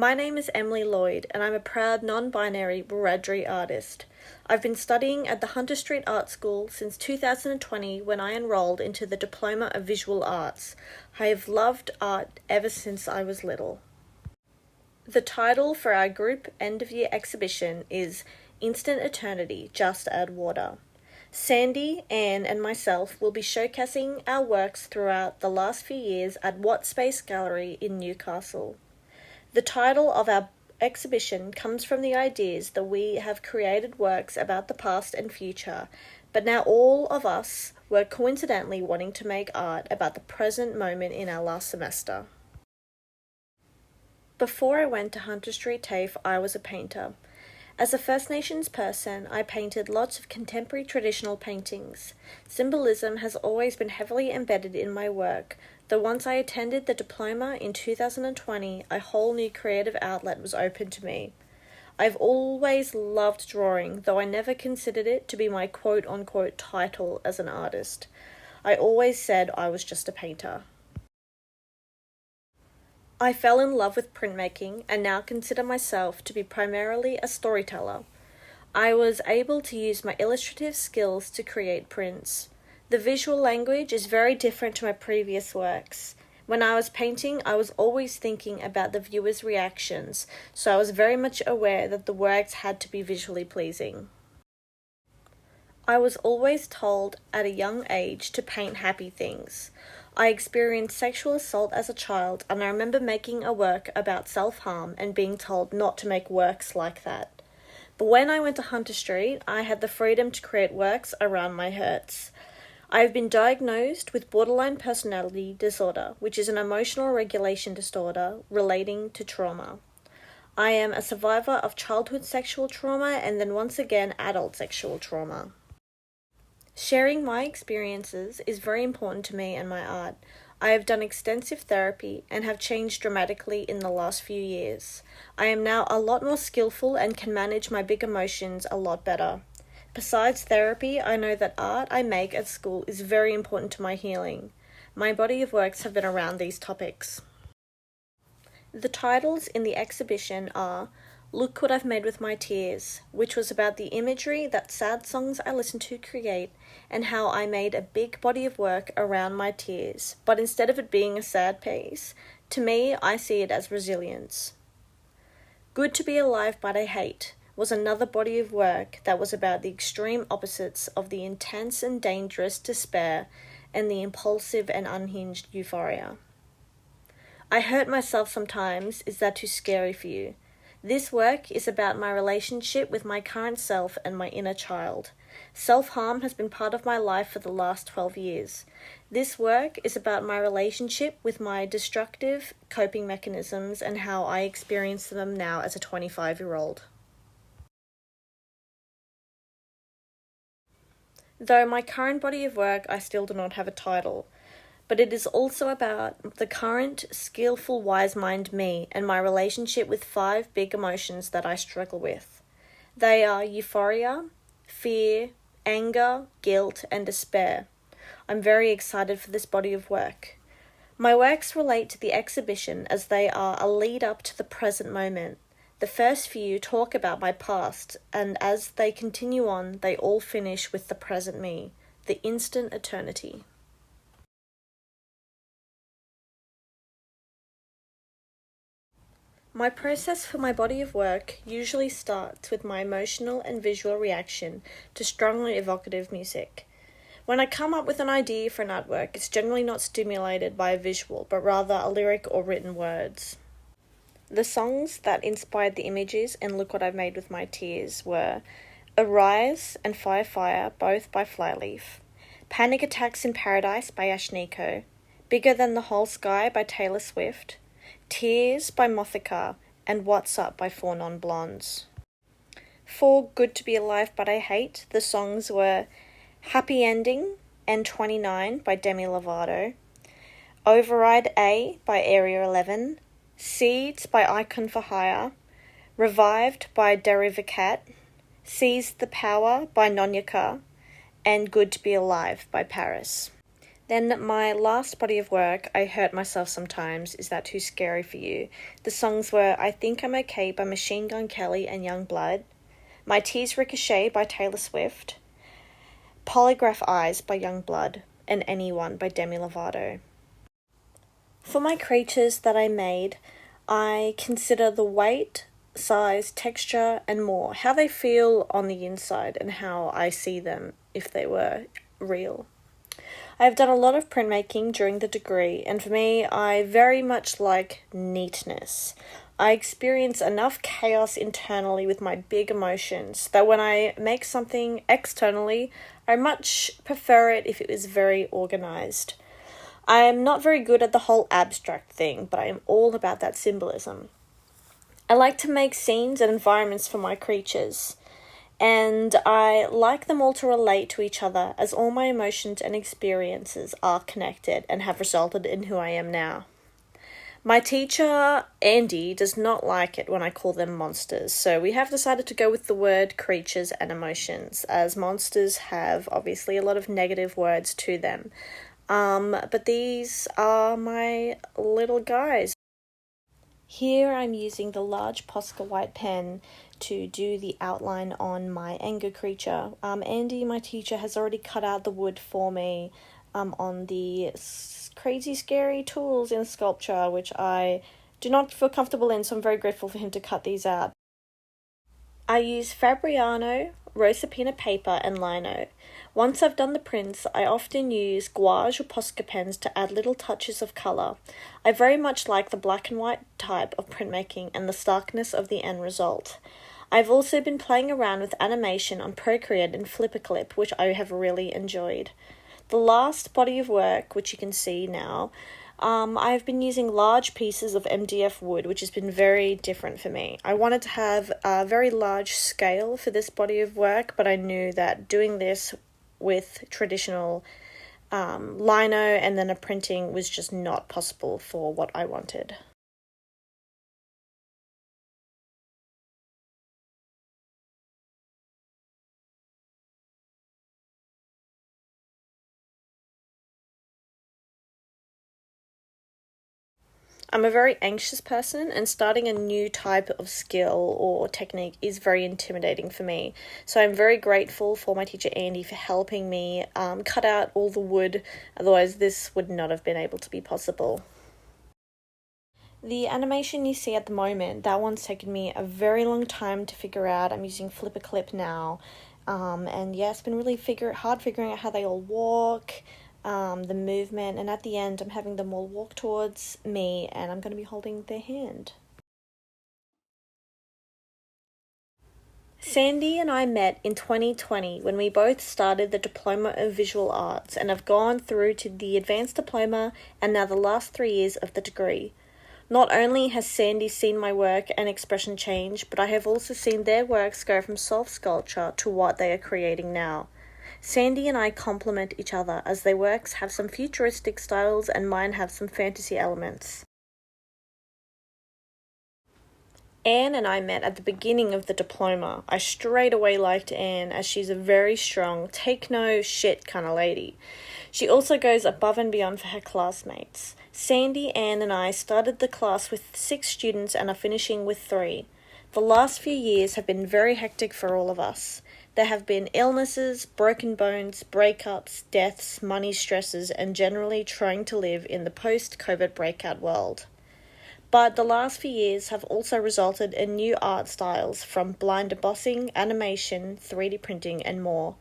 My name is Emily Lloyd, and I'm a proud non-binary Wiradjuri artist. I've been studying at the Hunter Street Art School since 2020 when I enrolled into the Diploma of Visual Arts. I have loved art ever since I was little. The title for our group end-of-year exhibition is Instant Eternity, Just Add Water. Sandy, Anne and myself will be showcasing our works throughout the last few years at What Space Gallery in Newcastle. The title of our exhibition comes from the ideas that we have created works about the past and future, but now all of us were coincidentally wanting to make art about the present moment in our last semester. Before I went to Hunter Street TAFE, I was a painter. As a First Nations person, I painted lots of contemporary traditional paintings. Symbolism has always been heavily embedded in my work, though once I attended the diploma in 2020, a whole new creative outlet was open to me. I've always loved drawing, though I never considered it to be my quote-unquote title as an artist. I always said I was just a painter. I fell in love with printmaking and now consider myself to be primarily a storyteller. I was able to use my illustrative skills to create prints. The visual language is very different to my previous works. When I was painting, I was always thinking about the viewer's reactions, so I was very much aware that the works had to be visually pleasing. I was always told at a young age to paint happy things. I experienced sexual assault as a child, and I remember making a work about self-harm and being told not to make works like that. But when I went to Hunter Street, I had the freedom to create works around my hurts. I have been diagnosed with borderline personality disorder, which is an emotional regulation disorder relating to trauma. I am a survivor of childhood sexual trauma and then once again adult sexual trauma. Sharing my experiences is very important to me and my art. I have done extensive therapy and have changed dramatically in the last few years. I am now a lot more skillful and can manage my big emotions a lot better. Besides therapy, I know that art I make at school is very important to my healing. My body of works have been around these topics. The titles in the exhibition are Look What I've Made With My Tears, which was about the imagery that sad songs I listen to create and how I made a big body of work around my tears, but instead of it being a sad piece, to me I see it as resilience. Good to Be Alive But I Hate was another body of work that was about the extreme opposites of the intense and dangerous despair and the impulsive and unhinged euphoria. I Hurt Myself Sometimes, Is That Too Scary For You? This work is about my relationship with my current self and my inner child. Self-harm has been part of my life for the last 12 years. This work is about my relationship with my destructive coping mechanisms and how I experience them now as a 25-year-old. Though my current body of work, I still do not have a title. But it is also about the current, skillful, wise mind me and my relationship with 5 big emotions that I struggle with. They are euphoria, fear, anger, guilt, and despair. I'm very excited for this body of work. My works relate to the exhibition as they are a lead up to the present moment. The first few talk about my past, and as they continue on, they all finish with the present me, the instant eternity. My process for my body of work usually starts with my emotional and visual reaction to strongly evocative music. When I come up with an idea for an artwork, it's generally not stimulated by a visual, but rather a lyric or written words. The songs that inspired the images in Look What I've Made With My Tears were Arise and Fire Fire, both by Flyleaf, Panic Attacks in Paradise by Ashniko, Bigger Than the Whole Sky by Taylor Swift, Tears by Mothika, and What's Up by 4 Non-Blondes. For Good to Be Alive But I Hate, the songs were Happy Ending and 29 by Demi Lovato, Override A by Area 11, Seeds by Icon for Hire, Revived by Derivacat, Seize the Power by Nonyaka, and Good to Be Alive by Paris. Then my last body of work, I Hurt Myself Sometimes, Is That Too Scary for You? The songs were I Think I'm Okay by Machine Gun Kelly and Young Blood, My Tears Ricochet by Taylor Swift, Polygraph Eyes by Young Blood, and Anyone by Demi Lovato. For my creatures that I made, I consider the weight, size, texture, and more, how they feel on the inside and how I see them if they were real. I have done a lot of printmaking during the degree, and for me, I very much like neatness. I experience enough chaos internally with my big emotions that when I make something externally, I much prefer it if it is very organized. I am not very good at the whole abstract thing, but I am all about that symbolism. I like to make scenes and environments for my creatures, and I like them all to relate to each other as all my emotions and experiences are connected and have resulted in who I am now. My teacher, Andy, does not like it when I call them monsters, so we have decided to go with the word creatures and emotions, as monsters have obviously a lot of negative words to them. But these are my little guys. Here I'm using the large Posca white pen to do the outline on my anger creature. Andy, my teacher, has already cut out the wood for me on the crazy scary tools in sculpture, which I do not feel comfortable in, so I'm very grateful for him to cut these out. I use Fabriano, Rosapina paper, and lino. Once I've done the prints, I often use gouache or Posca pens to add little touches of colour. I very much like the black and white type of printmaking and the starkness of the end result. I've also been playing around with animation on Procreate and Flipperclip, which I have really enjoyed. The last body of work, which you can see now, I've been using large pieces of MDF wood, which has been very different for me. I wanted to have a very large scale for this body of work, but I knew that doing this with traditional lino and then a printing was just not possible for what I wanted. I'm a very anxious person, and starting a new type of skill or technique is very intimidating for me. So I'm very grateful for my teacher Andy for helping me cut out all the wood, otherwise this would not have been able to be possible. The animation you see at the moment, that one's taken me a very long time to figure out. I'm using Flipperclip now, and yeah, it's been really hard figuring out how they all walk, the movement, and at the end I'm having them all walk towards me and I'm going to be holding their hand. Sandy and I met in 2020 when we both started the Diploma of Visual Arts and have gone through to the Advanced Diploma and now the last 3 years of the degree. Not only has Sandy seen my work and expression change, but I have also seen their works go from soft sculpture to what they are creating now. Sandy and I complement each other as their works have some futuristic styles and mine have some fantasy elements. Anne and I met at the beginning of the diploma. I straight away liked Anne as she's a very strong, take no shit kind of lady. She also goes above and beyond for her classmates. Sandy, Anne and I started the class with 6 students and are finishing with 3. The last few years have been very hectic for all of us. There have been illnesses, broken bones, breakups, deaths, money stresses, and generally trying to live in the post-COVID breakout world. But the last few years have also resulted in new art styles from blind embossing, animation, 3D printing, and more.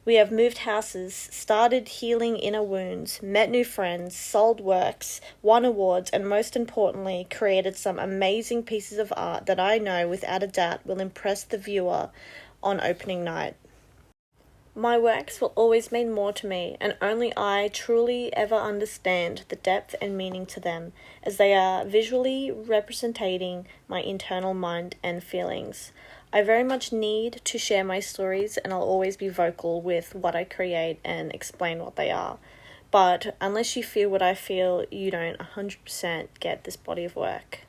We have moved houses, started healing inner wounds, met new friends, sold works, won awards, and most importantly, created some amazing pieces of art that I know without a doubt will impress the viewer on opening night. My works will always mean more to me, and only I truly ever understand the depth and meaning to them, as they are visually representing my internal mind and feelings. I very much need to share my stories, and I'll always be vocal with what I create and explain what they are. But unless you feel what I feel, you don't 100% get this body of work.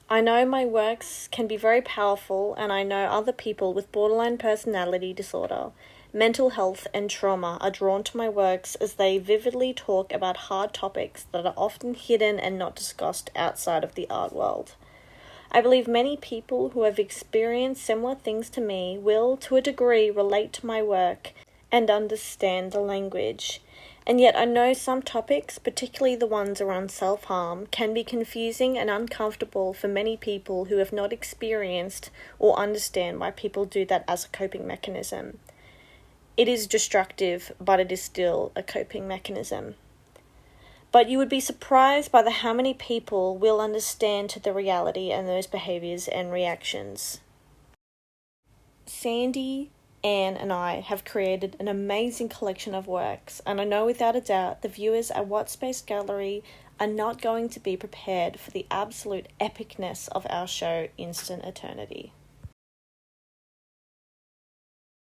I know my works can be very powerful, and I know other people with borderline personality disorder mental health, and trauma are drawn to my works as they vividly talk about hard topics that are often hidden and not discussed outside of the art world. I believe many people who have experienced similar things to me will, to a degree, relate to my work and understand the language. And yet I know some topics, particularly the ones around self-harm, can be confusing and uncomfortable for many people who have not experienced or understand why people do that as a coping mechanism. It is destructive, but it is still a coping mechanism. But you would be surprised by how many people will understand to the reality and those behaviors and reactions. Sandy, Anne, and I have created an amazing collection of works, and I know without a doubt the viewers at What Space Gallery are not going to be prepared for the absolute epicness of our show, Instant Eternity.